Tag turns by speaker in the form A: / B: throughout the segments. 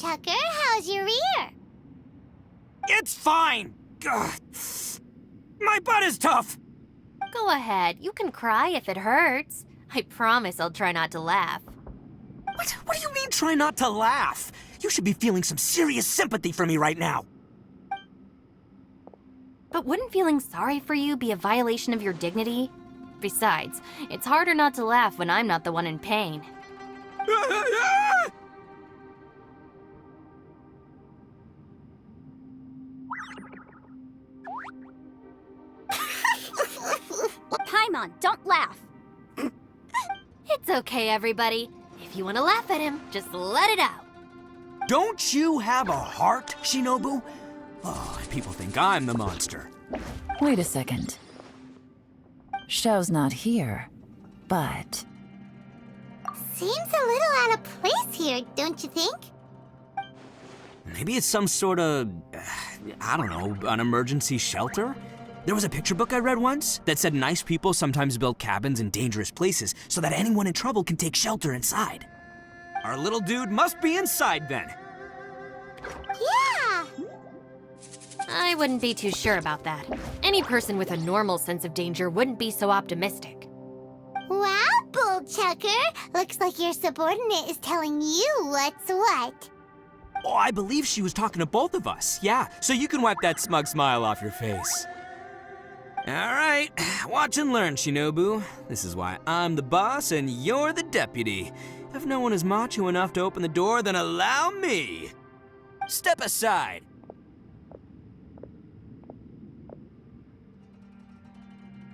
A: Tucker. How's your ear?
B: It's fine! Ugh. My butt is tough!
C: Go ahead, you can cry if it hurts. I promise I'll try not to laugh.
B: What do you mean, try not to laugh? You should be feeling some serious sympathy for me right now.
C: But wouldn't feeling sorry for you be a violation of your dignity? Besides, it's harder not to laugh when I'm not the one in pain.
A: Paimon, don't laugh.
C: It's okay, everybody. If you want to laugh at him, just let it out.
B: Don't you have a heart, Shinobu? Oh, people think I'm the monster.
D: Wait a second. Xiao's not here, but...
A: Seems a little out of place here, don't you think?
B: Maybe it's some sort of, I don't know, an emergency shelter? There was a picture book I read once that said nice people sometimes build cabins in dangerous places so that anyone in trouble can take shelter inside. Our little dude must be inside then.
A: Yeah!
C: I wouldn't be too sure about that. Any person with a normal sense of danger wouldn't be so optimistic.
A: Wow, Bull Tucker. Looks like your subordinate is telling you what's what.
B: Oh, I believe she was talking to both of us. Yeah, so you can wipe that smug smile off your face. All right, watch and learn, Shinobu. This is why I'm the boss and you're the deputy. If no one is macho enough to open the door, then allow me. Step aside.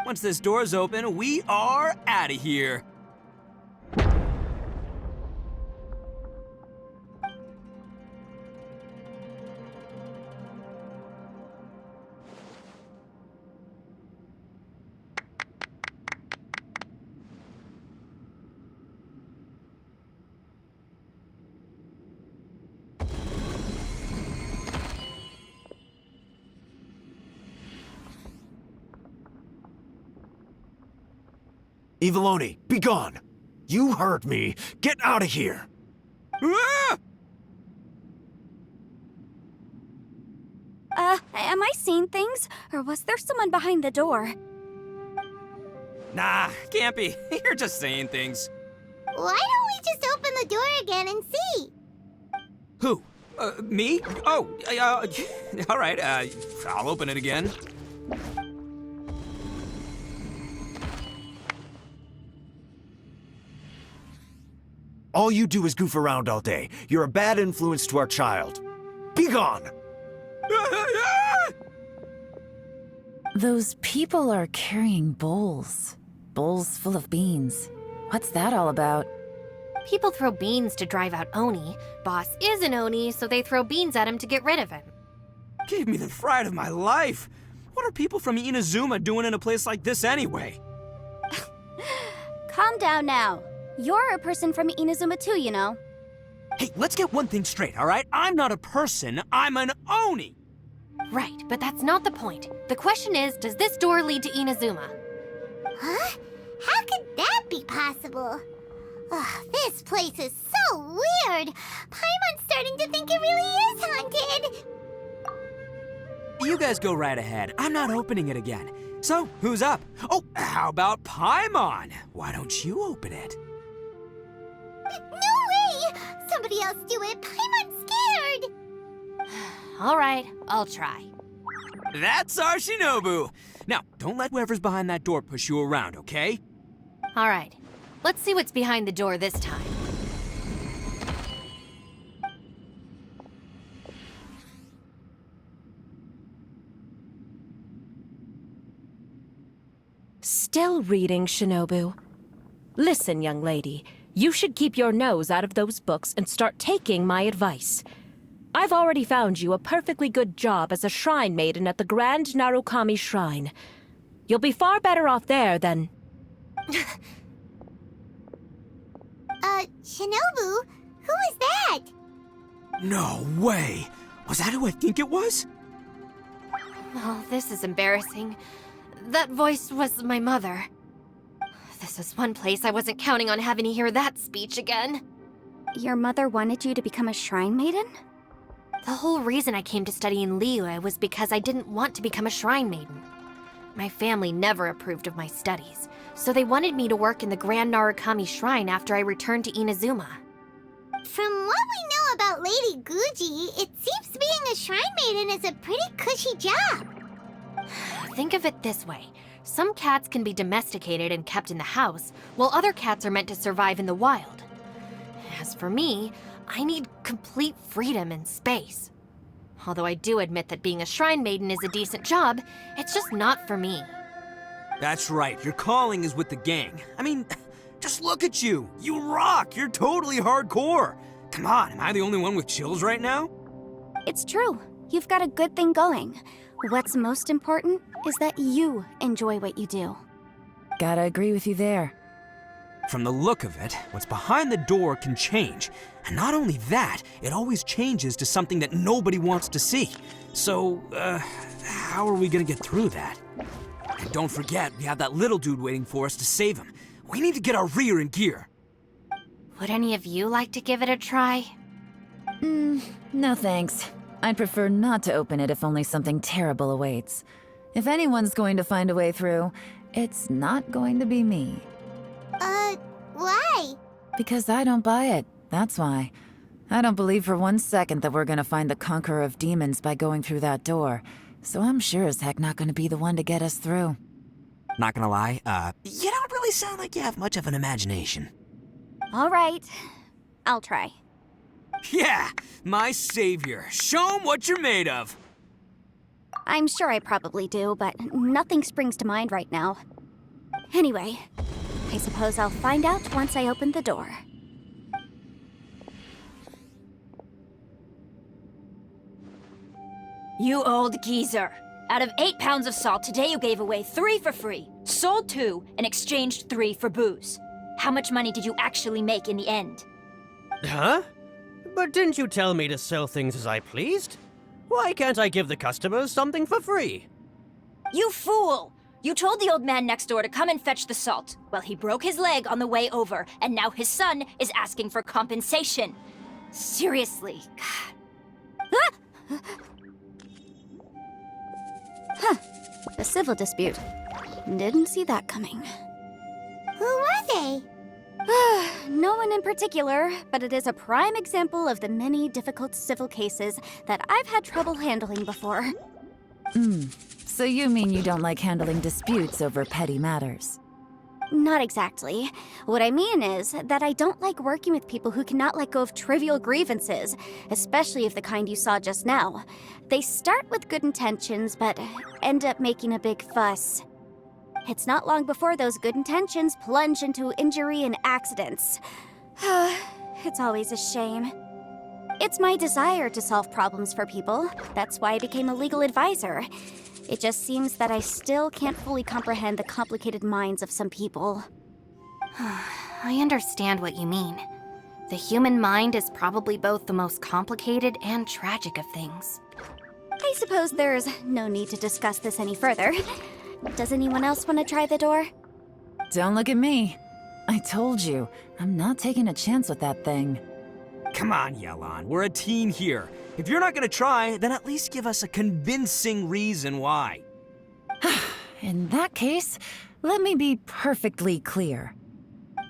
B: Once this door's open, we are out of here.
E: Eviloni, be gone! You heard me! Get out of here!
B: Ah!
F: Am I seeing things? Or was there someone behind the door?
B: Nah, can't be. You're just saying things.
A: Why don't we just open the door again and see?
B: Who? Me? Oh, all right, I'll open it again.
E: All you do is goof around all day. You're a bad influence to our child. Be gone!
D: Those people are carrying bowls. Bowls full of beans. What's that all about?
C: People throw beans to drive out Oni. Boss is an Oni, so they throw beans at him to get rid of him.
B: Gave me the fright of my life. What are people from Inazuma doing in a place like this anyway?
F: Calm down now. You're a person from Inazuma too, you know.
B: Hey, let's get one thing straight, all right? I'm not a person, I'm an Oni!
C: Right, but that's not the point. The question is, does this door lead to Inazuma?
A: Huh? How could that be possible? Ugh, this place is so weird. Paimon's starting to think it really is haunted.
B: You guys go right ahead. I'm not opening it again. So, who's up? Oh, how about Paimon? Why don't you open it?
A: No way! Somebody else do it. Paimon's scared.
C: All right, I'll try.
B: That's our Shinobu! Now, don't let whoever's behind that door push you around, okay?
C: All right, let's see what's behind the door this time.
G: Still reading, Shinobu. Listen, young lady, you should keep your nose out of those books and start taking my advice. I've already found you a perfectly good job as a shrine maiden at the Grand Narukami Shrine. You'll be far better off there than...
A: Shinobu? Who is that?
B: No way! Was that who I think it was?
C: Oh, this is embarrassing. That voice was my mother. This is one place I wasn't counting on having to hear that speech again.
F: Your mother wanted you to become a shrine maiden?
C: The whole reason I came to study in Liyue was because I didn't want to become a shrine maiden. My family never approved of my studies, so they wanted me to work in the Grand Narukami Shrine after I returned to Inazuma.
A: From what we know about Lady Guji, it seems being a shrine maiden is a pretty cushy job.
C: Think of it this way. Some cats can be domesticated and kept in the house, while other cats are meant to survive in the wild. As for me, I need complete freedom and space. Although I do admit that being a shrine maiden is a decent job, it's just not for me.
B: That's right, your calling is with the gang. I mean, just look at you. You rock. You're totally hardcore. Come on, am I the only one with chills right now?
F: It's true. You've got a good thing going. What's most important is that you enjoy what you do.
D: Gotta agree with you there.
B: From the look of it, what's behind the door can change. And not only that, it always changes to something that nobody wants to see. So, how are we gonna get through that? And don't forget, we have that little dude waiting for us to save him. We need to get our rear in gear.
C: Would any of you like to give it a try?
D: No thanks. I'd prefer not to open it if only something terrible awaits. If anyone's going to find a way through, it's not going to be me.
A: Why?
D: Because I don't buy it, that's why. I don't believe for 1 second that we're gonna find the conqueror of demons by going through that door. So I'm sure as heck not gonna be the one to get us through.
B: Not gonna lie, you don't really sound like you have much of an imagination.
F: All right. I'll try.
B: Yeah, my savior. Show 'em what you're made of.
F: I'm sure I probably do, but nothing springs to mind right now. Anyway, I suppose I'll find out once I open the door.
H: You old geezer. Out of 8 pounds of salt, today you gave away 3 for free, sold 2, and exchanged 3 for booze. How much money did you actually make in the end?
I: Huh? But didn't you tell me to sell things as I pleased? Why can't I give the customers something for free?
H: You fool! You told the old man next door to come and fetch the salt. Well, he broke his leg on the way over, and now his son is asking for compensation. Seriously.
F: A civil dispute. Didn't see that coming.
A: Who were they?
F: No one in particular, but it is a prime example of the many difficult civil cases that I've had trouble handling before.
D: So you mean you don't like handling disputes over petty matters?
F: Not exactly. What I mean is that I don't like working with people who cannot let go of trivial grievances, especially of the kind you saw just now. They start with good intentions, but end up making a big fuss. It's not long before those good intentions plunge into injury and accidents. It's always a shame. It's my desire to solve problems for people. That's why I became a legal advisor. It just seems that I still can't fully comprehend the complicated minds of some people.
C: I understand what you mean. The human mind is probably both the most complicated and tragic of things.
F: I suppose there's no need to discuss this any further. Does anyone else want to try the door?
D: Don't look at me. I told you, I'm not taking a chance with that thing.
B: Come on, Yelan, we're a team here. If you're not gonna try, then at least give us a convincing reason why.
D: In that case, let me be perfectly clear.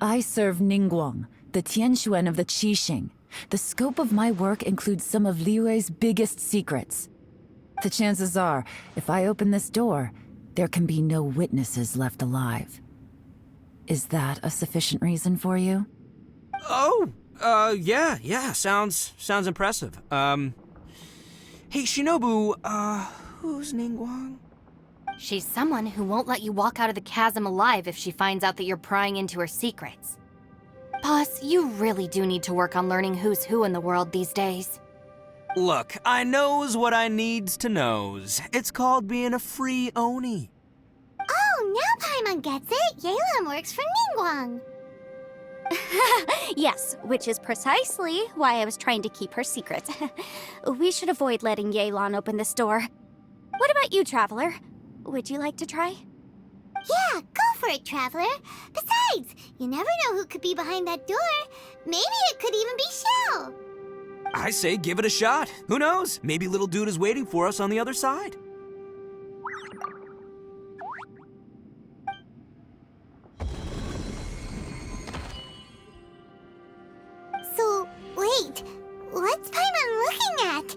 D: I serve Ningguang, the Tianxuan of the Qixing. The scope of my work includes some of Liyue's biggest secrets. The chances are, if I open this door, there can be no witnesses left alive. Is that a sufficient reason for you?
B: Oh, yeah, sounds impressive. Hey, Shinobu, who's Ningguang?
C: She's someone who won't let you walk out of the chasm alive if she finds out that you're prying into her secrets. Boss, you really do need to work on learning who's who in the world these days.
B: Look, I knows what I needs to knows. It's called being a free Oni.
A: Oh, now Paimon gets it. Yelan works for Ningguang.
F: Yes, which is precisely why I was trying to keep her secret. We should avoid letting Yelan open this door. What about you, Traveler? Would you like to try?
A: Yeah, go for it, Traveler. Besides, you never know who could be behind that door. Maybe it could even be Shell.
B: I say give it a shot. Who knows? Maybe little dude is waiting for us on the other side.
A: So, wait. What's Paimon looking at?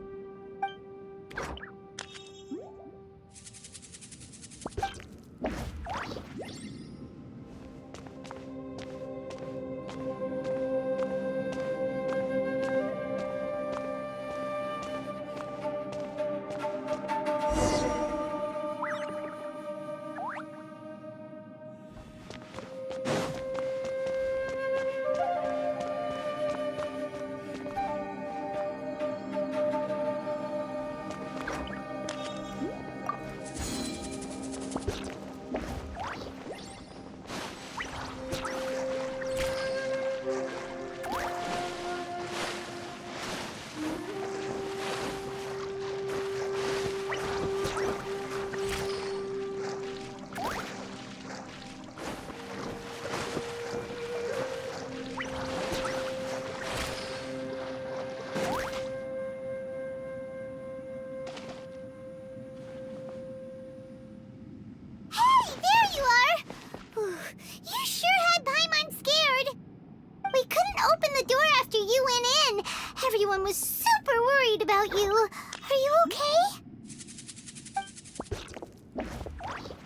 A: Everyone was super worried about you. Are you okay?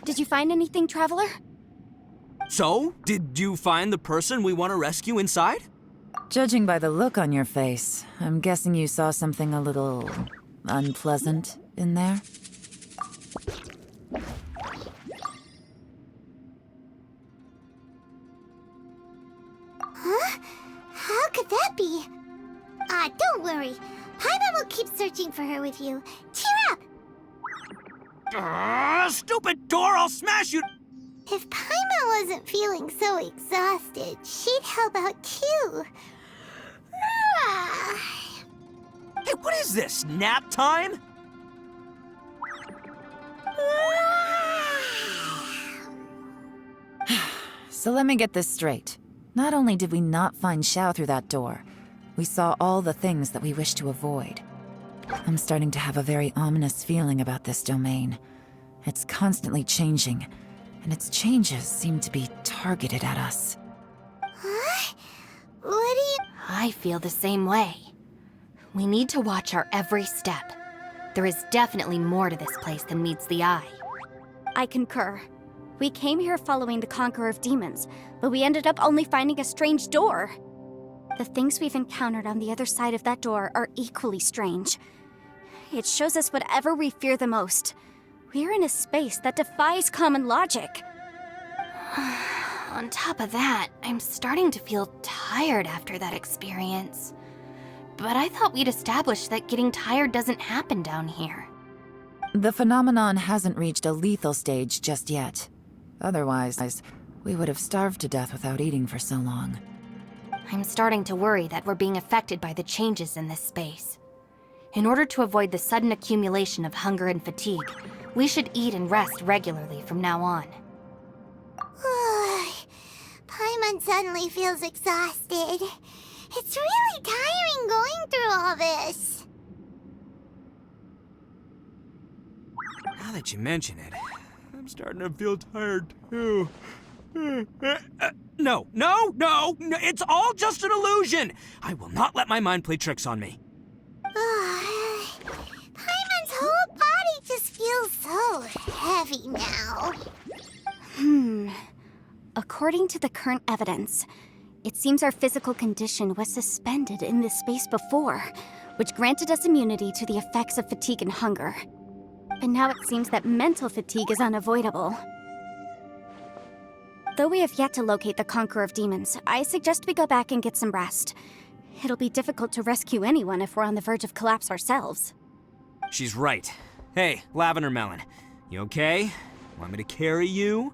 F: Did you find anything, Traveler?
B: So, did you find the person we want to rescue inside?
D: Judging by the look on your face, I'm guessing you saw something a little unpleasant in there?
A: Huh? How could that be? Don't worry. Paimon will keep searching for her with you. Cheer up!
B: Stupid door! I'll smash you!
A: If Paimon wasn't feeling so exhausted, she'd help out too.
B: Hey, what is this? Nap time?
D: So let me get this straight. Not only did we not find Xiao through that door, we saw all the things that we wish to avoid. I'm starting to have a very ominous feeling about this domain. It's constantly changing, and its changes seem to be targeted at us.
A: Huh? What do you...
C: I feel the same way. We need to watch our every step. There is definitely more to this place than meets the eye.
F: I concur. We came here following the Conqueror of Demons, but we ended up only finding a strange door. The things we've encountered on the other side of that door are equally strange. It shows us whatever we fear the most. We're in a space that defies common logic.
C: On top of that, I'm starting to feel tired after that experience. But I thought we'd established that getting tired doesn't happen down here.
D: The phenomenon hasn't reached a lethal stage just yet. Otherwise, we would have starved to death without eating for so long.
C: I'm starting to worry that we're being affected by the changes in this space. In order to avoid the sudden accumulation of hunger and fatigue, we should eat and rest regularly from now on.
A: Paimon suddenly feels exhausted. It's really tiring going through all this.
B: Now that you mention it, I'm starting to feel tired too. No, it's all just an illusion! I will not let my mind play tricks on me.
A: Paimon's whole body just feels so heavy now.
F: According to the current evidence, it seems our physical condition was suspended in this space before, which granted us immunity to the effects of fatigue and hunger. But now it seems that mental fatigue is unavoidable. Though we have yet to locate the Conqueror of Demons, I suggest we go back and get some rest. It'll be difficult to rescue anyone if we're on the verge of collapse ourselves.
B: She's right. Hey, Lavender Melon, you okay? Want me to carry you?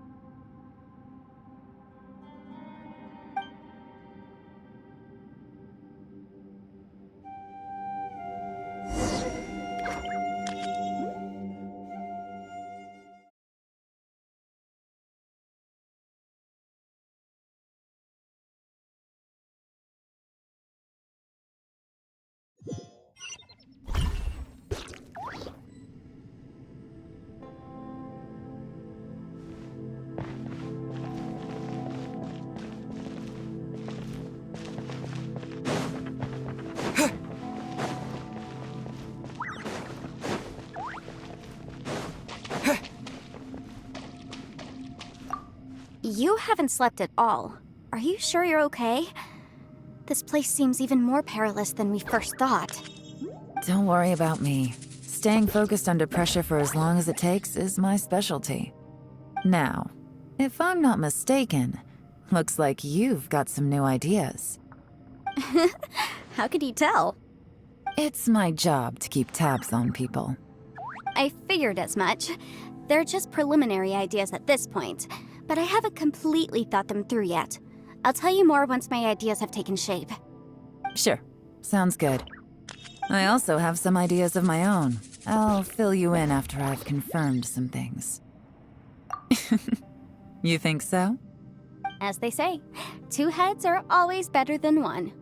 F: You haven't slept at all. Are you sure you're okay? This place seems even more perilous than we first thought.
D: Don't worry about me. Staying focused under pressure for as long as it takes is my specialty. Now, if I'm not mistaken, looks like you've got some new ideas.
F: How could you tell?
D: It's my job to keep tabs on people.
F: I figured as much. They're just preliminary ideas at this point, but I haven't completely thought them through yet. I'll tell you more once my ideas have taken shape.
D: Sure, sounds good. I also have some ideas of my own. I'll fill you in after I've confirmed some things. You think so?
F: As they say, 2 heads are always better than 1.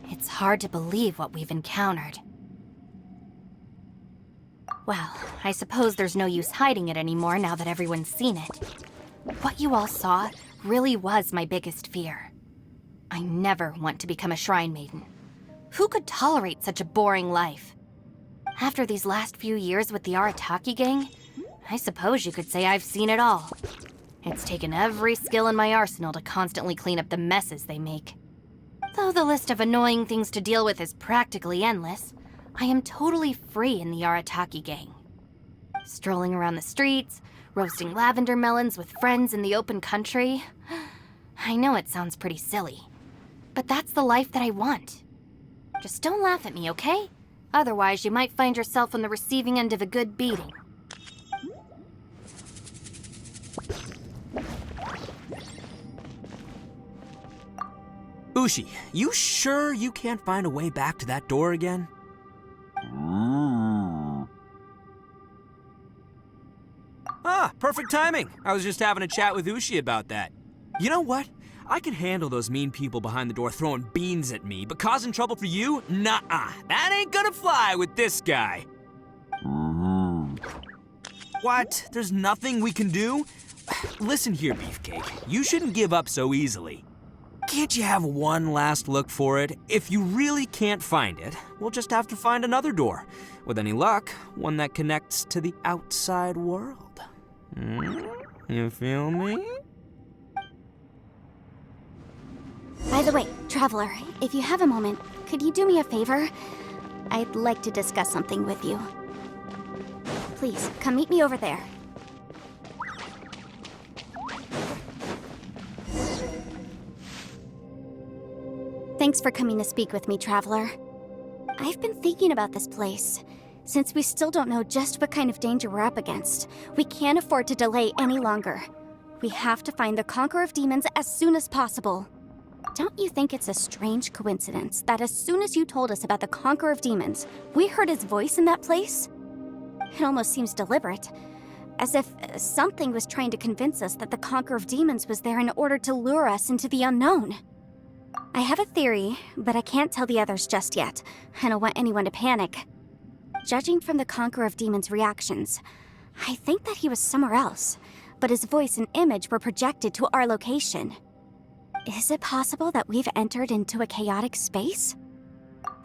C: It's hard to believe what we've encountered. Well, I suppose there's no use hiding it anymore now that everyone's seen it. What you all saw really was my biggest fear. I never want to become a shrine maiden. Who could tolerate such a boring life? After these last few years with the Arataki gang, I suppose you could say I've seen it all. It's taken every skill in my arsenal to constantly clean up the messes they make. Though the list of annoying things to deal with is practically endless, I am totally free in the Arataki gang. Strolling around the streets, roasting lavender melons with friends in the open country. I know it sounds pretty silly, but that's the life that I want. Just don't laugh at me, okay? Otherwise, you might find yourself on the receiving end of a good beating.
B: Ushi, you sure you can't find a way back to that door again? Ah, perfect timing. I was just having a chat with Ushi about that. You know what? I can handle those mean people behind the door throwing beans at me, but causing trouble for you? Nuh-uh. That ain't gonna fly with this guy. What? There's nothing we can do? Listen here, Beefcake. You shouldn't give up so easily. Can't you have one last look for it? If you really can't find it, we'll just have to find another door. With any luck, one that connects to the outside world. You feel me?
F: By the way, Traveler, if you have a moment, could you do me a favor? I'd like to discuss something with you. Please, come meet me over there. Thanks for coming to speak with me, Traveler. I've been thinking about this place. Since we still don't know just what kind of danger we're up against, we can't afford to delay any longer. We have to find the Conqueror of Demons as soon as possible. Don't you think it's a strange coincidence that as soon as you told us about the Conqueror of Demons, we heard his voice in that place? It almost seems deliberate, as if something was trying to convince us that the Conqueror of Demons was there in order to lure us into the unknown. I have a theory, but I can't tell the others just yet. I don't want anyone to panic. Judging from the Conqueror of Demons' reactions, I think that he was somewhere else, but his voice and image were projected to our location. Is it possible that we've entered into a chaotic space?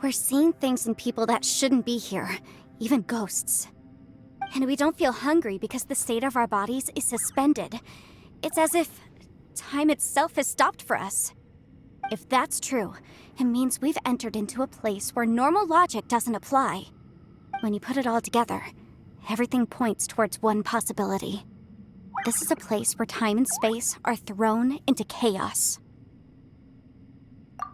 F: We're seeing things in people that shouldn't be here, even ghosts. And we don't feel hungry because the state of our bodies is suspended. It's as if time itself has stopped for us. If that's true, it means we've entered into a place where normal logic doesn't apply. When you put it all together, everything points towards one possibility. This is a place where time and space are thrown into chaos.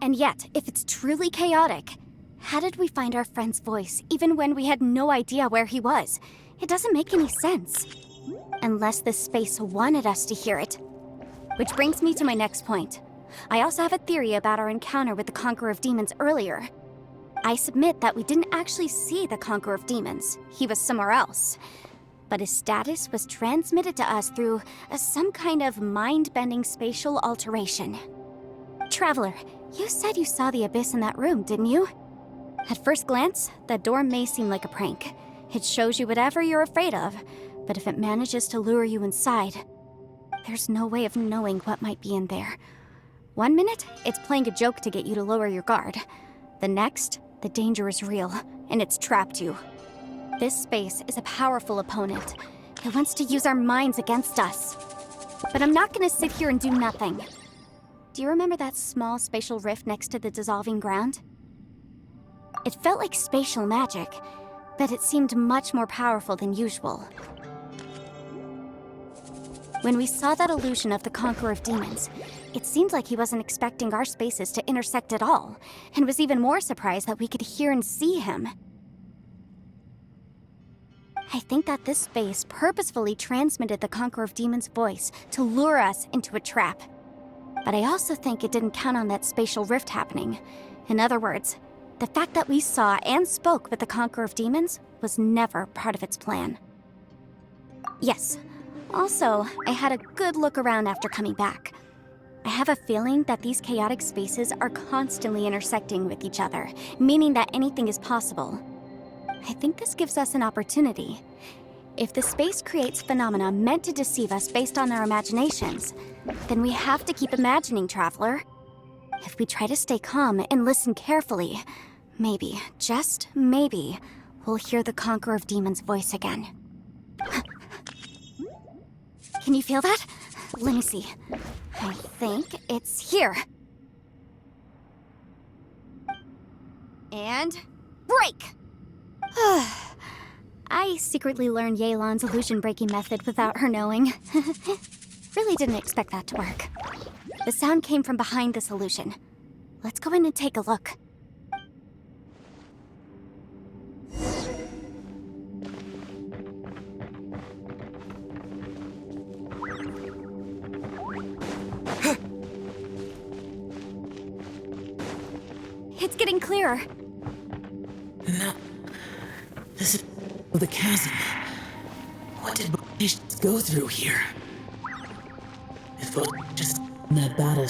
F: And yet, if it's truly chaotic, how did we find our friend's voice even when we had no idea where he was? It doesn't make any sense. Unless this space wanted us to hear it. Which brings me to my next point. I also have a theory about our encounter with the Conqueror of Demons earlier. I submit that we didn't actually see the Conqueror of Demons. He was somewhere else. But his status was transmitted to us through some kind of mind-bending spatial alteration. Traveler, you said you saw the abyss in that room, didn't you? At first glance, that door may seem like a prank. It shows you whatever you're afraid of, but if it manages to lure you inside, there's no way of knowing what might be in there. One minute, it's playing a joke to get you to lower your guard. The next, the danger is real, and it's trapped you. This space is a powerful opponent. It wants to use our minds against us. But I'm not gonna sit here and do nothing. Do you remember that small spatial rift next to the dissolving ground? It felt like spatial magic, but it seemed much more powerful than usual. When we saw that illusion of the Conqueror of Demons, it seemed like he wasn't expecting our spaces to intersect at all, and was even more surprised that we could hear and see him. I think that this space purposefully transmitted the Conqueror of Demons' voice to lure us into a trap. But I also think it didn't count on that spatial rift happening. In other words, the fact that we saw and spoke with the Conqueror of Demons was never part of its plan. Yes. Also, I had a good look around after coming back. I have a feeling that these chaotic spaces are constantly intersecting with each other, meaning that anything is possible. I think this gives us an opportunity. If the space creates phenomena meant to deceive us based on our imaginations, then we have to keep imagining, Traveler. If we try to stay calm and listen carefully, maybe, just maybe, we'll hear the Conqueror of Demons' voice again. Can you feel that? Let me see. I think it's here. And break! I secretly learned Yelan's illusion-breaking method without her knowing. Really didn't expect that to work. The sound came from behind this illusion. Let's go in and take a look. It's getting clearer.
D: No. This is the chasm. What did Botish go through here? If Botish just in that battle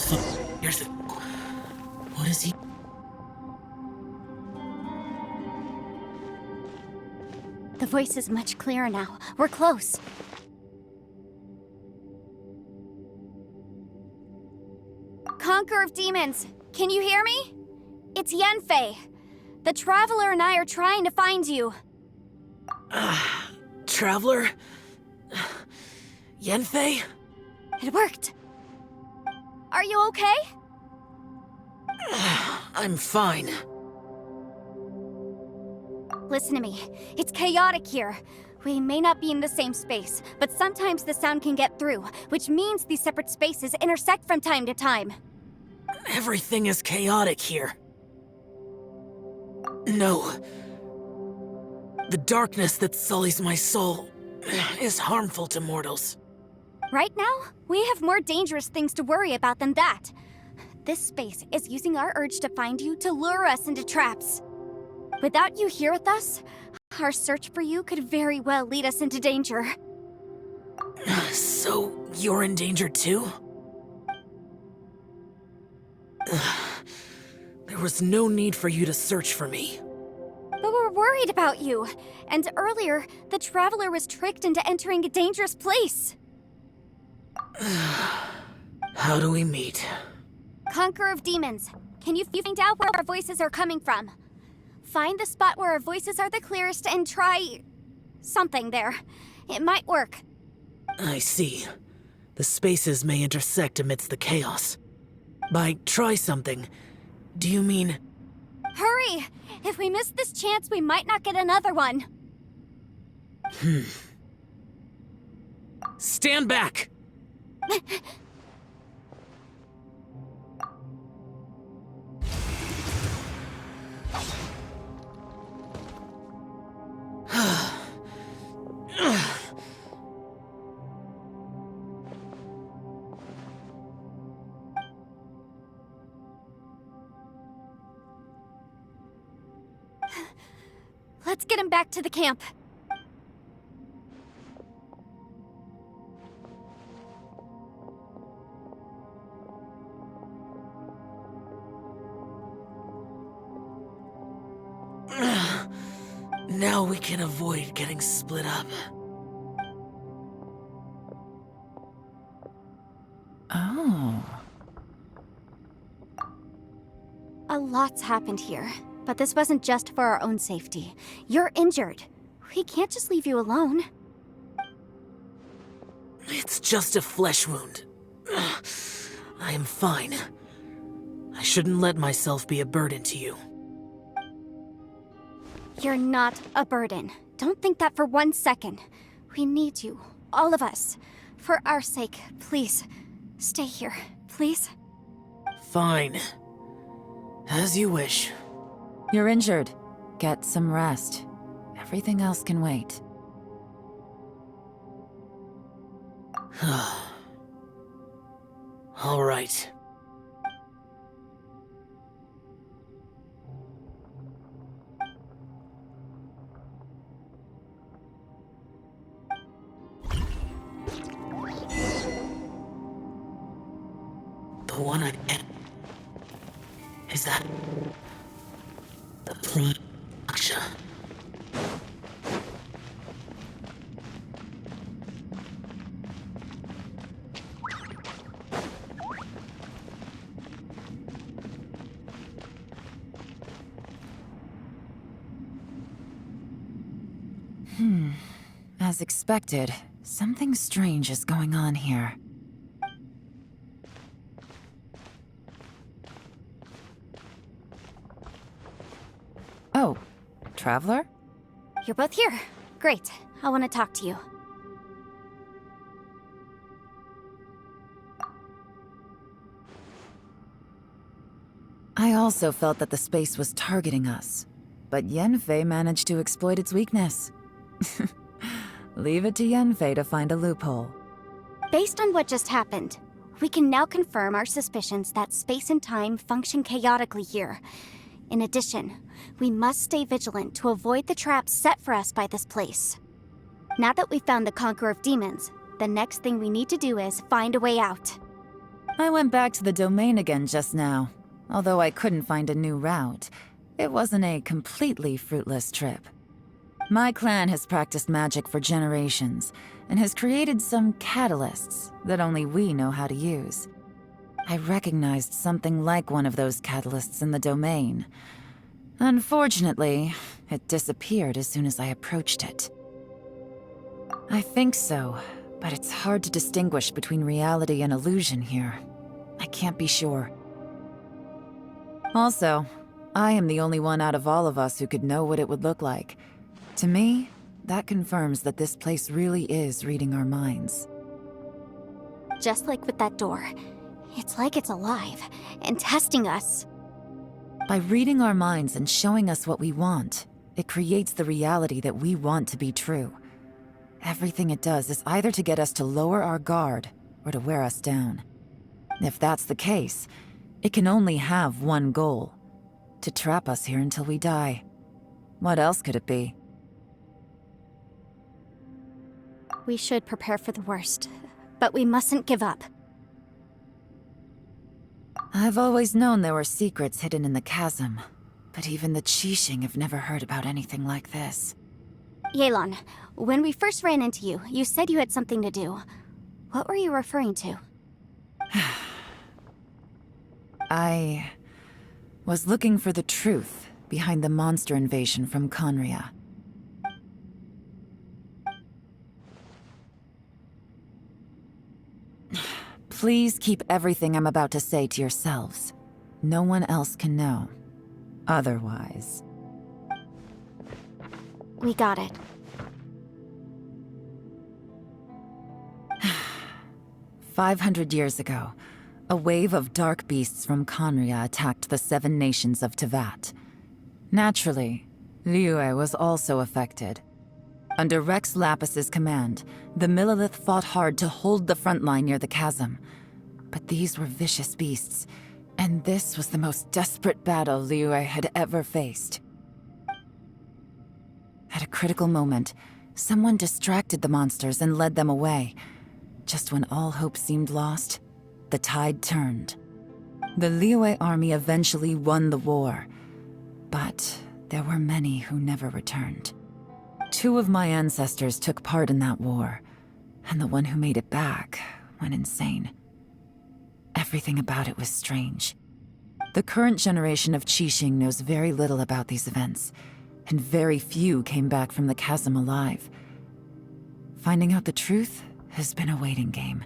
D: years ago, what is he?
F: The voice is much clearer now. We're close. Conqueror of Demons, can you hear me? It's Yanfei. The Traveler and I are trying to find you.
D: Traveler? Yanfei?
F: It worked. Are you okay?
D: I'm fine.
F: Listen to me. It's chaotic here. We may not be in the same space, but sometimes the sound can get through, which means these separate spaces intersect from time to time.
D: Everything is chaotic here. No. The darkness that sullies my soul is harmful to mortals.
F: Right now, we have more dangerous things to worry about than that. This space is using our urge to find you to lure us into traps. Without you here with us, our search for you could very well lead us into danger.
D: So, you're in danger too? There was no need for you to search for me.
F: But we're worried about you. And earlier, the Traveler was tricked into entering a dangerous place.
D: How do we meet?
F: Conqueror of Demons, can you find out where our voices are coming from? Find the spot where our voices are the clearest and try something there. It might work.
D: I see. The spaces may intersect amidst the chaos. By try something, do you mean...
F: Hurry! If we miss this chance, we might not get another one.
D: Stand back!
F: Let's get him back to the camp.
D: Now we can avoid getting split up. Oh.
F: A lot's happened here, but this wasn't just for our own safety. You're injured. We can't just leave you alone.
J: It's just a flesh wound. I am fine. I shouldn't let myself be a burden to you.
F: You're not a burden. Don't think that for 1 second. We need you, all of us. For our sake, please, stay here, please.
J: Fine. As you wish.
D: You're injured. Get some rest. Everything else can wait.
J: All right. The one I... Is that... the Aksha?
D: As expected, something strange is going on here. Oh, Traveler?
F: You're both here. Great. I want to talk to you.
D: I also felt that the space was targeting us, but Yenfei managed to exploit its weakness. Leave it to Yenfei to find a loophole.
F: Based on what just happened, we can now confirm our suspicions that space and time function chaotically here. In addition, we must stay vigilant to avoid the traps set for us by this place. Now that we've found the Conqueror of Demons, the next thing we need to do is find a way out.
D: I went back to the domain again just now. Although I couldn't find a new route, it wasn't a completely fruitless trip. My clan has practiced magic for generations, and has created some catalysts that only we know how to use. I recognized something like one of those catalysts in the domain. Unfortunately, it disappeared as soon as I approached it. I think so, but it's hard to distinguish between reality and illusion here. I can't be sure. Also, I am the only one out of all of us who could know what it would look like. To me, that confirms that this place really is reading our minds.
F: Just like with that door, it's like it's alive and testing us.
D: By reading our minds and showing us what we want, it creates the reality that we want to be true. Everything it does is either to get us to lower our guard or to wear us down. If that's the case, it can only have one goal: to trap us here until we die. What else could it be?
F: We should prepare for the worst, but we mustn't give up.
D: I've always known there were secrets hidden in the chasm, but even the Qixing have never heard about anything like this.
F: Yelan, when we first ran into you, you said you had something to do. What were you referring to?
D: I was looking for the truth behind the monster invasion from Conria. Please keep everything I'm about to say to yourselves. No one else can know. Otherwise.
F: We got it.
D: 500 years ago, a wave of dark beasts from Conria attacked the 7 nations of Tevat. Naturally, Liyue was also affected. Under Rex Lapis's command, the Millelith fought hard to hold the front line near the chasm. But these were vicious beasts, and this was the most desperate battle Liyue had ever faced. At a critical moment, someone distracted the monsters and led them away. Just when all hope seemed lost, the tide turned. The Liyue army eventually won the war, but there were many who never returned. 2 of my ancestors took part in that war, and the one who made it back went insane. Everything about it was strange. The current generation of Qixing knows very little about these events, and very few came back from the chasm alive. Finding out the truth has been a waiting game.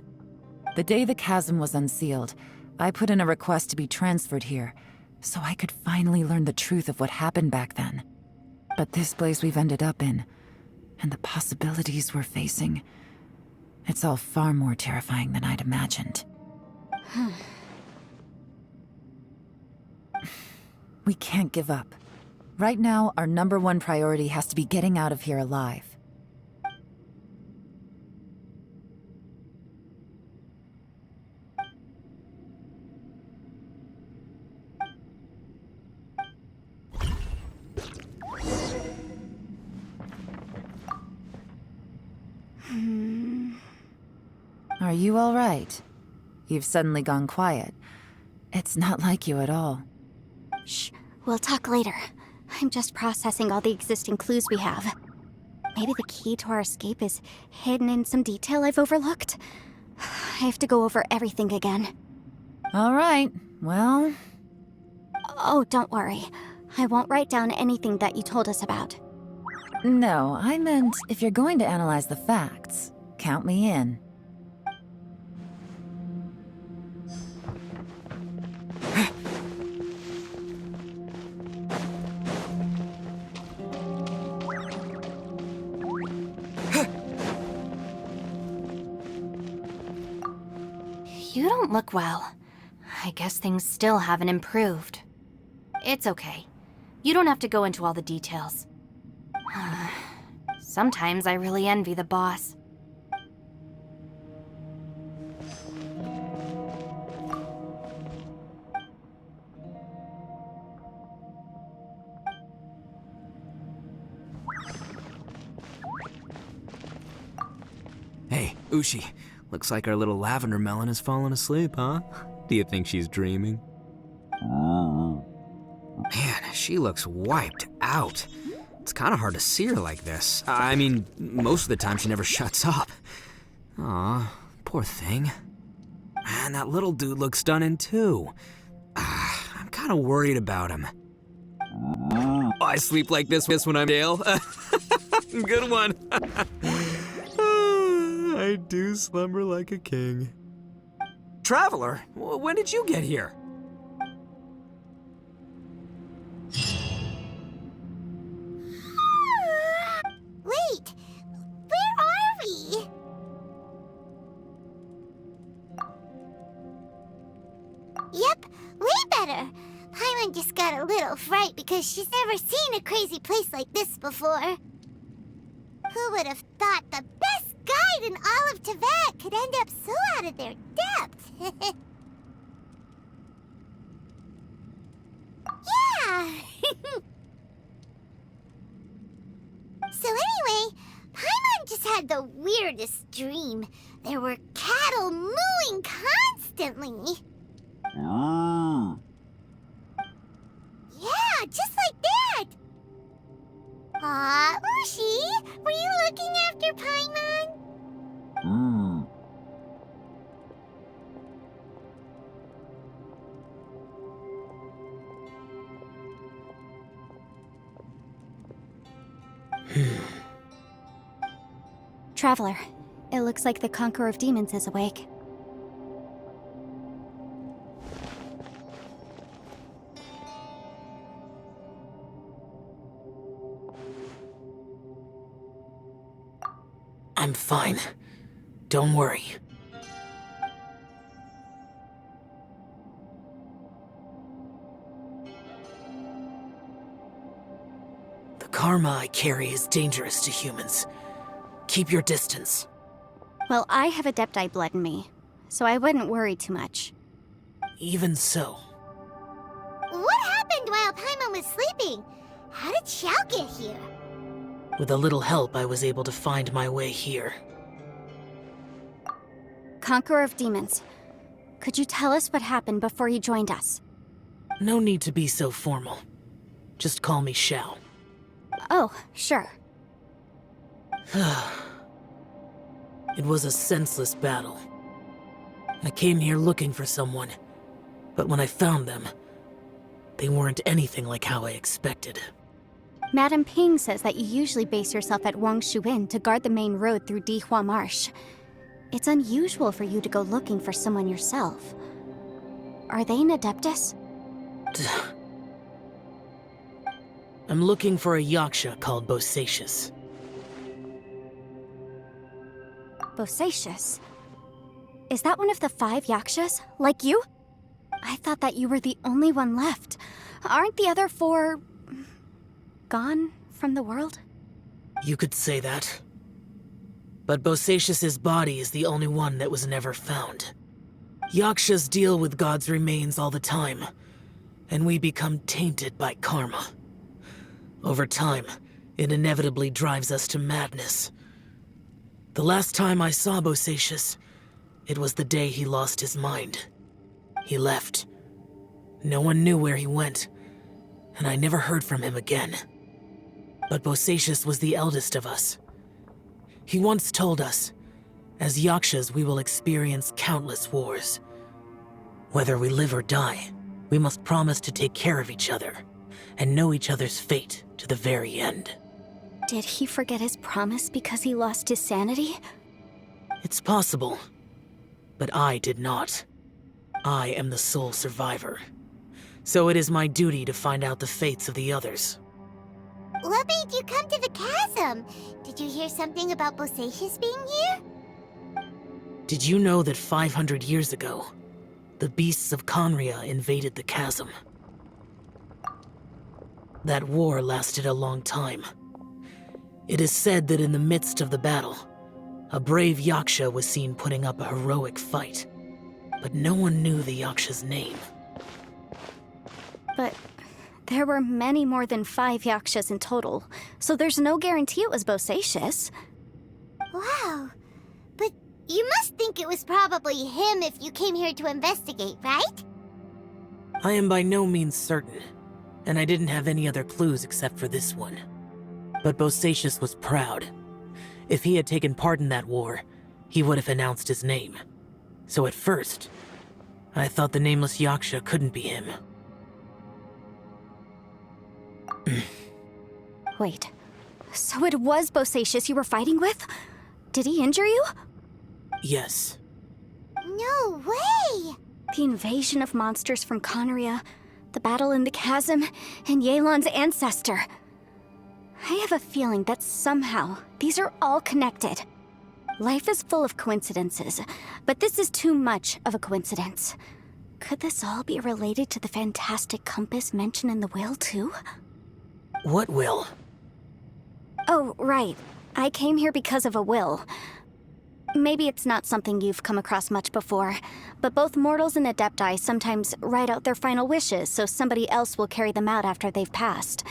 D: The day the chasm was unsealed, I put in a request to be transferred here, so I could finally learn the truth of what happened back then. But this place we've ended up in, and the possibilities we're facing, it's all far more terrifying than I'd imagined. We can't give up. Right now, our #1 priority has to be getting out of here alive. Are you all right? You've suddenly gone quiet. It's not like you at all.
F: Shh, we'll talk later. I'm just processing all the existing clues we have. Maybe the key to our escape is hidden in some detail I've overlooked. I have to go over everything again.
D: All right, well...
F: Oh, don't worry. I won't write down anything that you told us about.
D: No, I meant if you're going to analyze the facts, count me in.
C: You don't look well. I guess things still haven't improved. It's okay. You don't have to go into all the details. Sometimes I really envy the boss.
B: Hey, Ushi. Looks like our little lavender melon has fallen asleep, huh? Do you think she's dreaming? Man, she looks wiped out. It's kind of hard to see her like this. I mean, most of the time she never shuts up. Aw, poor thing. Man, that little dude looks stunning too. I'm kind of worried about him. I sleep like this when I'm Dale. Good one. I do slumber like a king. Traveler, when did you get here?
A: Wait, where are we? Yep, way better. Paimon just got a little fright because she's never seen a crazy place like this before. Who would have thought the best guide in all of Tibet could end up so out of their depth? Yeah! So anyway, Paimon just had the weirdest dream. There were cattle mooing constantly. Yeah, just like that. Aw, Ushi, were you looking after Paimon?
F: Traveler, it looks like the Conqueror of Demons is awake.
J: I'm fine. Don't worry. The karma I carry is dangerous to humans. Keep your distance.
F: Well, I have Adepti blood in me, so I wouldn't worry too much.
J: Even so,
A: What happened while Paimon was sleeping? How did Xiao get here?
J: with a little help, I was able to find my way here.
F: Conqueror of Demons, could you tell us what happened before you joined us?
J: No need to be so formal. Just call me Xiao.
F: Oh, sure.
J: It was a senseless battle. I came here looking for someone, but when I found them, they weren't anything like how I expected.
F: Madame Ping says that you usually base yourself at Wangshuin to guard the main road through Dihua Marsh. It's unusual for you to go looking for someone yourself. Are they an Adeptus?
J: I'm looking for a Yaksha called Bosacius.
F: Bosacius? Is that one of the 5 Yakshas? Like you? I thought that you were the only one left. Aren't the other 4... gone from the world?
J: You could say that. But Bosacius's body is the only one that was never found. Yakshas deal with God's remains all the time, and we become tainted by karma. Over time, it inevitably drives us to madness. The last time I saw Bosacius, it was the day he lost his mind. He left. No one knew where he went, and I never heard from him again. But Bosacius was the eldest of us. He once told us, as Yakshas we will experience countless wars. Whether we live or die, we must promise to take care of each other, and know each other's fate to the very end.
F: Did he forget his promise because he lost his sanity?
J: It's possible, but I did not. I am the sole survivor, so it is my duty to find out the fates of the others.
A: What made you come to the chasm? Did you hear something about Bosacius being here?
J: Did you know that 500 years ago, the beasts of Conria invaded the chasm? That war lasted a long time. It is said that in the midst of the battle, a brave Yaksha was seen putting up a heroic fight. But no one knew the Yaksha's name.
F: But there were many more than 5 Yakshas in total, so there's no guarantee it was Bosacius.
A: Wow. But you must think it was probably him if you came here to investigate, right?
J: I am by no means certain, and I didn't have any other clues except for this one. But Bosacius was proud. If he had taken part in that war, he would have announced his name. So at first, I thought the nameless Yaksha couldn't be him.
F: Wait, so it was Bosacius you were fighting with? Did he injure you?
J: Yes.
A: No way!
F: The invasion of monsters from Conria, the battle in the chasm, and Yelan's ancestor. I have a feeling that somehow these are all connected. Life is full of coincidences, but this is too much of a coincidence. Could this all be related to the fantastic compass mentioned in the will, too?
J: What will?
F: Oh, right. I came here because of a will. Maybe it's not something you've come across much before, but both mortals and Adepti sometimes write out their final wishes so somebody else will carry them out after they've passed.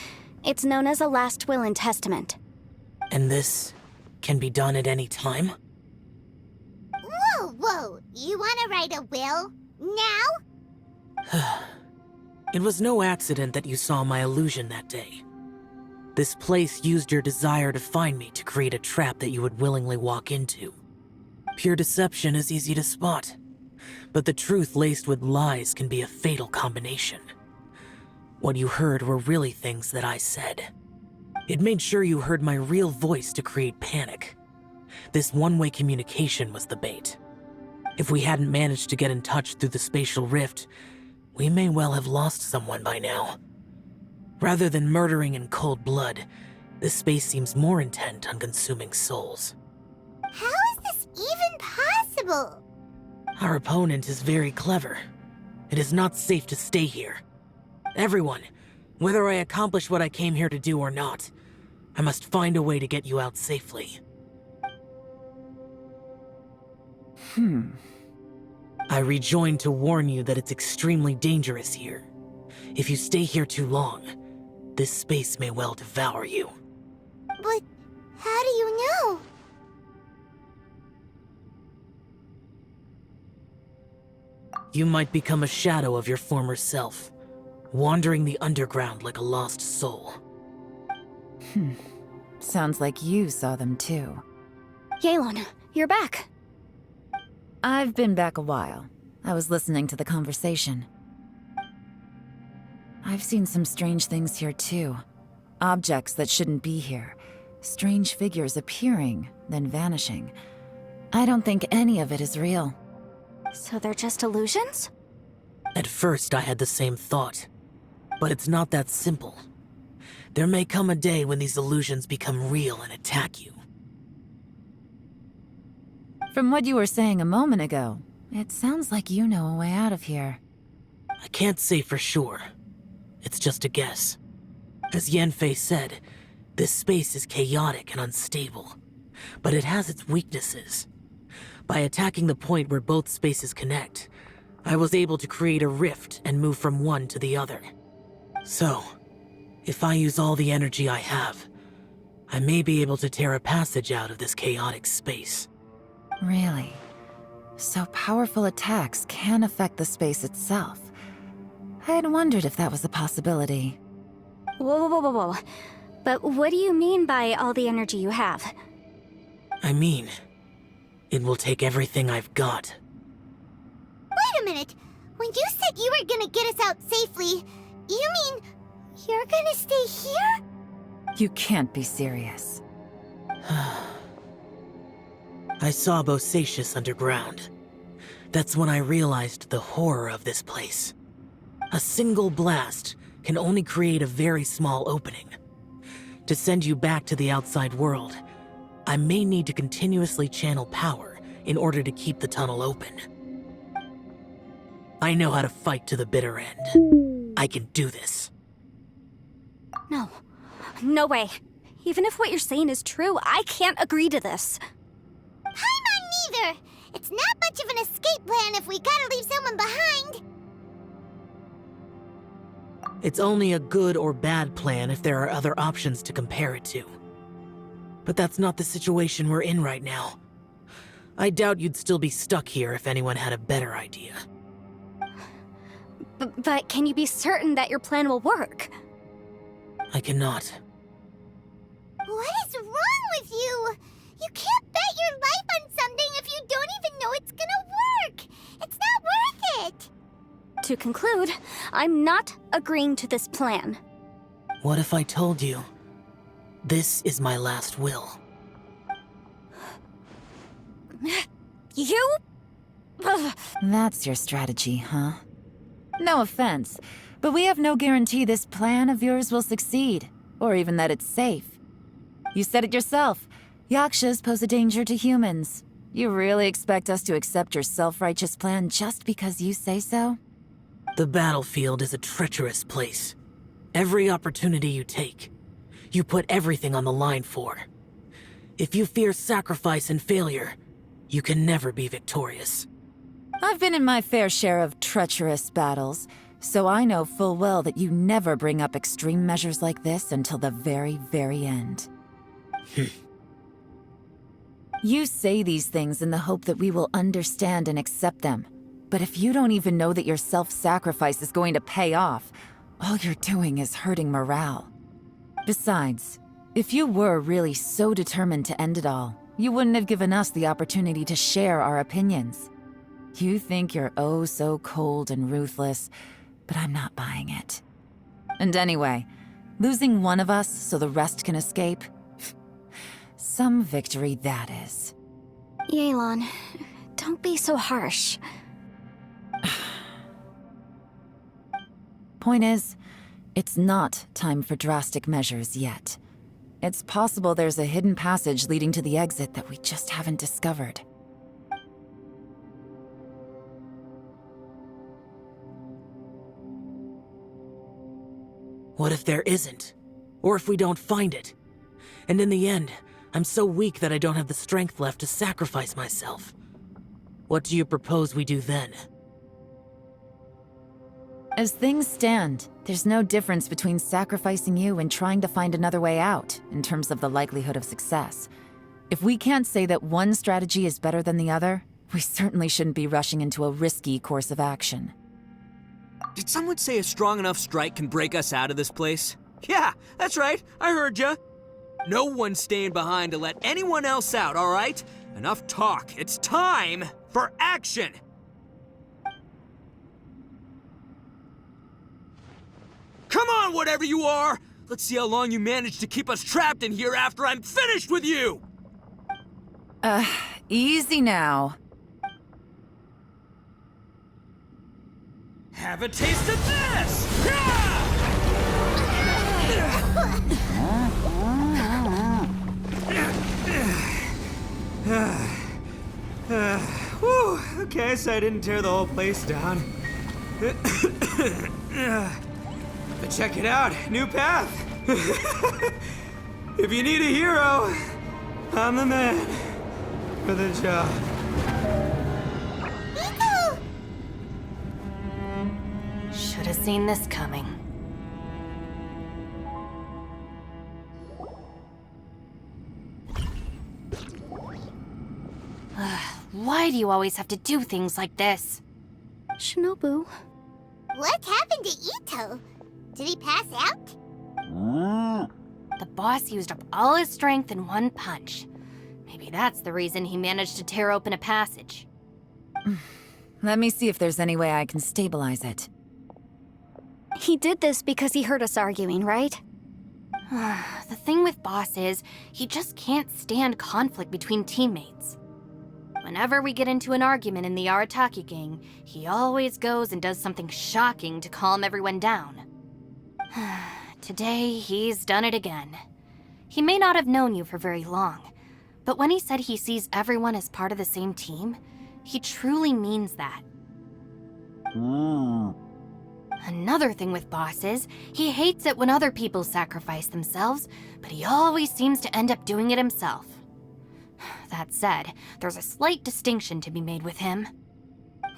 F: It's known as a last will and testament.
J: And this can be done at any time?
A: Whoa! You want to write a will? Now?
J: It was no accident that you saw my illusion that day. This place used your desire to find me to create a trap that you would willingly walk into. Pure deception is easy to spot, but the truth laced with lies can be a fatal combination. What you heard were really things that I said. It made sure you heard my real voice to create panic. This one-way communication was the bait. If we hadn't managed to get in touch through the spatial rift, we may well have lost someone by now. Rather than murdering in cold blood, this space seems more intent on consuming souls.
A: How is this even possible?
J: Our opponent is very clever. It is not safe to stay here. Everyone, whether I accomplish what I came here to do or not, I must find a way to get you out safely. I rejoined to warn you that it's extremely dangerous here. If you stay here too long, this space may well devour you.
A: But how do you know?
J: You might become a shadow of your former self, wandering the underground like a lost soul.
D: Sounds like you saw them too.
F: Yelan, you're back.
D: I've been back a while. I was listening to the conversation. I've seen some strange things here too. Objects that shouldn't be here. Strange figures appearing, then vanishing. I don't think any of it is real.
F: So they're just illusions?
J: At first, I had the same thought. But it's not that simple. There may come a day when these illusions become real and attack you.
D: From what you were saying a moment ago, it sounds like you know a way out of here.
J: I can't say for sure. It's just a guess. As Yanfei said, this space is chaotic and unstable. But it has its weaknesses. By attacking the point where both spaces connect, I was able to create a rift and move from one to the other. So, if I use all the energy I have, I may be able to tear a passage out of this chaotic space.
D: Really? So powerful attacks can affect the space itself. I had wondered if that was a possibility.
F: Whoa, whoa, whoa, whoa. But what do you mean by all the energy you have?
J: I mean, it will take everything I've got.
A: Wait a minute. When you said you were gonna get us out safely, you mean you're gonna stay here?
D: You can't be serious.
J: I saw Bosacius underground. That's when I realized the horror of this place. A single blast can only create a very small opening. To send you back to the outside world, I may need to continuously channel power in order to keep the tunnel open. I know how to fight to the bitter end. I can do this.
F: No. No way. Even if what you're saying is true, I can't agree to this.
A: Paimon neither. It's not much of an escape plan if we gotta leave someone behind.
J: It's only a good or bad plan if there are other options to compare it to. But that's not the situation we're in right now. I doubt you'd still be stuck here if anyone had a better idea.
F: But can you be certain that your plan will work?
J: I cannot.
A: What is wrong with you? You can't bet your life on something if you don't even know it's gonna work. It's not worth it.
F: To conclude, I'm not agreeing to this plan.
J: What if I told you, this is my last will?
F: You? Ugh.
D: That's your strategy, huh? No offense, but we have no guarantee this plan of yours will succeed, or even that it's safe. You said it yourself. Yakshas pose a danger to humans. You really expect us to accept your self-righteous plan just because you say so?
J: The battlefield is a treacherous place. Every opportunity you take, you put everything on the line for. If you fear sacrifice and failure, you can never be victorious.
D: I've been in my fair share of treacherous battles, so I know full well that you never bring up extreme measures like this until the very, very end. You say these things in the hope that we will understand and accept them. But if you don't even know that your self-sacrifice is going to pay off, all you're doing is hurting morale. Besides, if you were really so determined to end it all, you wouldn't have given us the opportunity to share our opinions. You think you're oh so cold and ruthless, but I'm not buying it. And anyway, losing one of us so the rest can escape? Some victory that is.
F: Yelan, don't be so harsh.
D: Point is, it's not time for drastic measures yet. It's possible there's a hidden passage leading to the exit that we just haven't discovered.
J: What if there isn't? Or if we don't find it? And in the end, I'm so weak that I don't have the strength left to sacrifice myself. What do you propose we do then?
D: As things stand, there's no difference between sacrificing you and trying to find another way out, in terms of the likelihood of success. If we can't say that one strategy is better than the other, we certainly shouldn't be rushing into a risky course of action.
B: Did someone say a strong enough strike can break us out of this place? Yeah, that's right. I heard ya. No one's staying behind to let anyone else out, all right? Enough talk. It's time for action! Come on, whatever you are! Let's see how long you manage to keep us trapped in here after I'm finished with you!
D: Easy now.
B: Have a taste of this! Whew, okay, so I didn't tear the whole place down. But check it out, new path. If you need a hero, I'm the man for the job.
A: Iko!
C: Should have seen this coming. Why do you always have to do things like this?
F: Shinobu,
A: What happened to Ito? Did he pass out?
C: The boss used up all his strength in one punch. Maybe that's the reason he managed to tear open a passage.
D: Let me see if there's any way I can stabilize it.
F: he did this because he heard us arguing, right?
C: The thing with Boss is, he just can't stand conflict between teammates. Whenever we get into an argument in the Arataki gang, he always goes and does something shocking to calm everyone down. Today, he's done it again. He may not have known you for very long, but when he said he sees everyone as part of the same team, he truly means that. Another thing with Boss is, he hates it when other people sacrifice themselves, but he always seems to end up doing it himself. That said, there's a slight distinction to be made with him.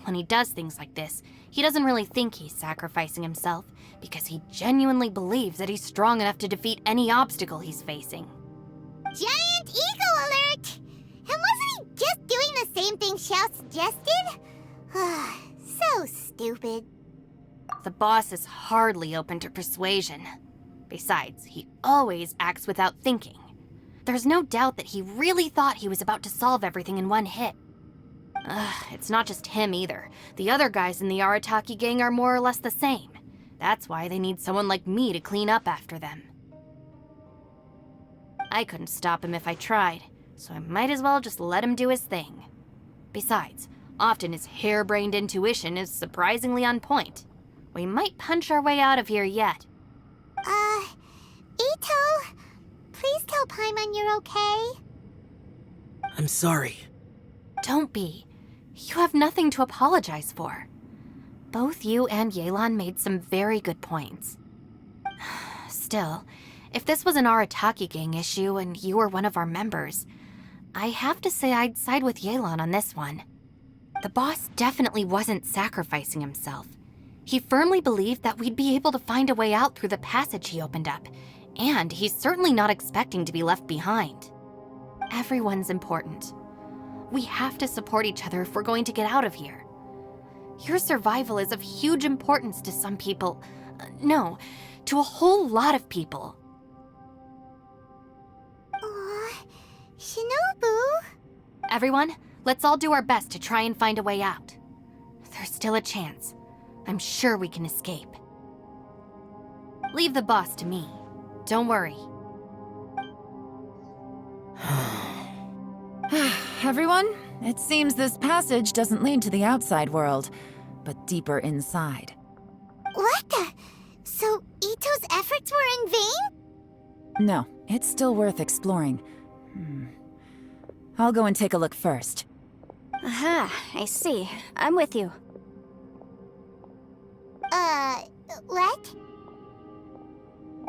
C: When he does things like this, he doesn't really think he's sacrificing himself, because he genuinely believes that he's strong enough to defeat any obstacle he's facing.
A: Giant ego alert! And wasn't he just doing the same thing Xiao suggested? So stupid.
C: The boss is hardly open to persuasion. Besides, he always acts without thinking. There's no doubt that he really thought he was about to solve everything in one hit. It's not just him either. The other guys in the Arataki gang are more or less the same. That's why they need someone like me to clean up after them. I couldn't stop him if I tried, so I might as well just let him do his thing. Besides, often his harebrained intuition is surprisingly on point. We might punch our way out of here yet.
A: Ito, please tell Paimon you're okay.
J: I'm sorry.
C: Don't be. You have nothing to apologize for. Both you and Yelan made some very good points. Still, if this was an Arataki gang issue and you were one of our members, I have to say I'd side with Yelan on this one. The boss definitely wasn't sacrificing himself. He firmly believed that we'd be able to find a way out through the passage he opened up, and he's certainly not expecting to be left behind. Everyone's important. We have to support each other if we're going to get out of here. Your survival is of huge importance to some people. No, to a whole lot of people.
A: Aw, Shinobu.
C: Everyone, let's all do our best to try and find a way out. There's still a chance. I'm sure we can escape. Leave the boss to me. Don't worry.
D: Everyone, it seems this passage doesn't lead to the outside world, but deeper inside.
A: What the? So Ito's efforts were in vain?
D: No, it's still worth exploring. I'll go and take a look first.
F: Aha, I see. I'm with you.
A: What?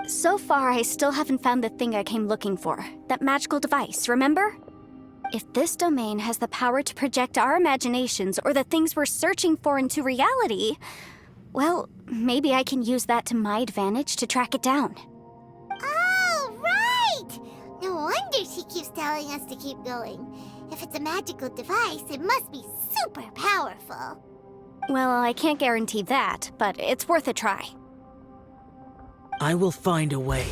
F: So far, I still haven't found the thing I came looking for. That magical device, remember? If this domain has the power to project our imaginations or the things we're searching for into reality, well, maybe I can use that to my advantage to track it down.
A: Oh, right! No wonder she keeps telling us to keep going. If it's a magical device, it must be super powerful.
F: Well, I can't guarantee that, but it's worth a try.
J: I will find a way.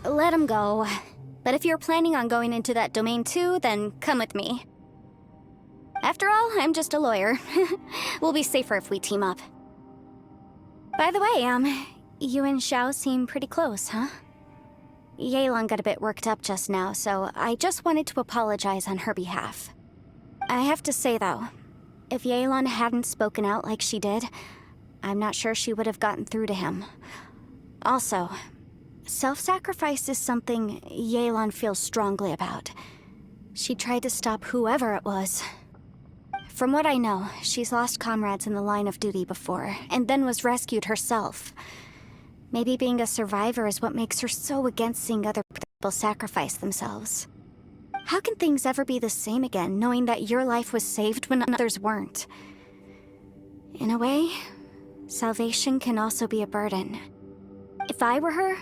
F: Let him go. But if you're planning on going into that domain too, then come with me. After all, I'm just a lawyer. We'll be safer if we team up. By the way, you and Xiao seem pretty close, huh? Yelan got a bit worked up just now, so I just wanted to apologize on her behalf. I have to say, though, if Yelan hadn't spoken out like she did, I'm not sure she would have gotten through to him. Also, self-sacrifice is something Yelan feels strongly about. She tried to stop whoever it was. From what I know, she's lost comrades in the line of duty before, and then was rescued herself. Maybe being a survivor is what makes her so against seeing other people sacrifice themselves. How can things ever be the same again, knowing that your life was saved when others weren't? In a way, salvation can also be a burden. If I were her,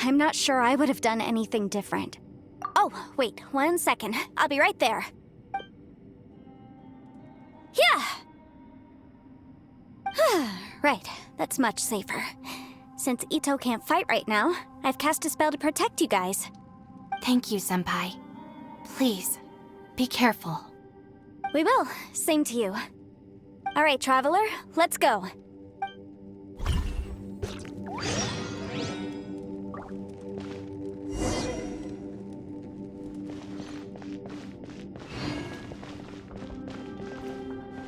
F: I'm not sure I would have done anything different. Oh, wait, 1 second. I'll be right there. Yeah! Right, that's much safer. Since Ito can't fight right now, I've cast a spell to protect you guys.
C: Thank you, Senpai. Please, be careful.
F: We will. Same to you. All right, Traveler, let's go.